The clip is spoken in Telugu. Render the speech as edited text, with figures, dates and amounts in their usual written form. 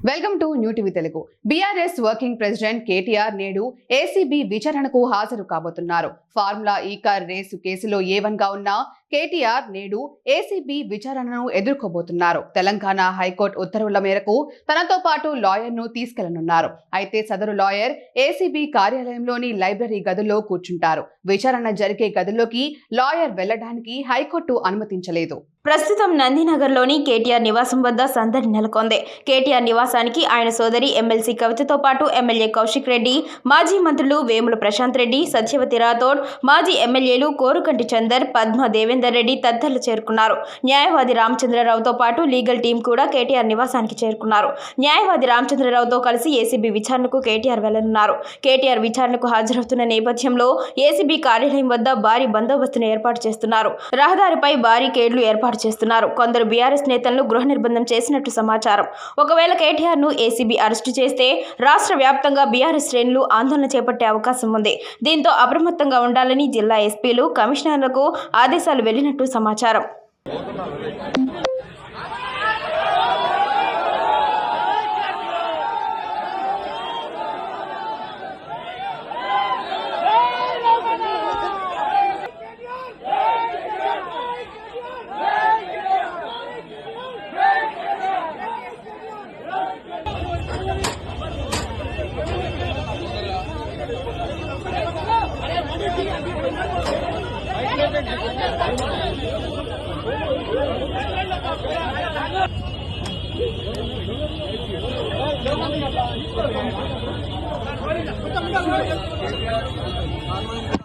Welcome to new TV Telugu. BRS working president KTR నేడు ఏసీబీ విచారణకు హాజరు కాబోతున్నారు. ఫార్ములా ఈ కార్ రేసు కేసులో A1 గా ఉన్న కేటీఆర్ నేడు ఏసీబీ విచారణను ఎదుర్కోబోతున్నారు. తెలంగాణ హైకోర్టు ఉత్తర్వుల మేరకు తనతో పాటు లాయర్ ను తీసుకెళ్లనున్నారు. అయితే సదరు లాయర్ ఏసీబీ కార్యాలయంలోని లైబ్రరీ గదుల్లో కూర్చుంటారు. విచారణ జరిగే గదుల్లోకి లాయర్ వెళ్లడానికి హైకోర్టు అనుమతించలేదు. ప్రస్తుతం నందినగర్లోని కేటీఆర్ నివాసం వద్ద సందడి నెలకొంది. కేటీఆర్ నివాసానికి ఆయన సోదరి ఎమ్మెల్సీ కవితతో పాటు ఎమ్మెల్యే కౌశిక్ రెడ్డి, మాజీ మంత్రులు వేముల ప్రశాంత్ రెడ్డి, సత్యవతి రాథోడ్, మాజీ ఎమ్మెల్యేలు కోరుకంటి చందర్, పద్మ దేవేందర్ రెడ్డి తదితరులు చేరుకున్నారు. న్యాయవాది రామచంద్రరావుతో పాటు లీగల్ టీం కూడా కేటీఆర్ నివాసానికి చేరుకున్నారు. న్యాయవాది రామచంద్రరావుతో కలిసి ఏసీబీ విచారణకు కేటీఆర్ వెళ్లనున్నారు. కేటీఆర్ విచారణకు హాజరవుతున్న నేపథ్యంలో ఏసీబీ కార్యాలయం వద్ద భారీ బందోబస్తును ఏర్పాటు చేస్తున్నారు. రహదారిపై బారికేడ్లు ఏర్పాటు చేస్తున్నారు. కొందరు బీఆర్ఎస్ నేతలను గృహ నిర్బంధం చేసినట్టు సమాచారం. ఒకవేళ కేటీఆర్ ను ఏసీబీ అరెస్టు చేస్తే రాష్ట్ర వ్యాప్తంగా బీఆర్ఎస్ శ్రేణులు ఆందోళన చేపట్టే అవకాశం ఉంది. దీంతో అప్రమత్తంగా ఉండాలని జిల్లా ఎస్పీలు, కమిషనర్లకు ఆదేశాలు వెళ్లినట్టు సమాచారం. Gracias.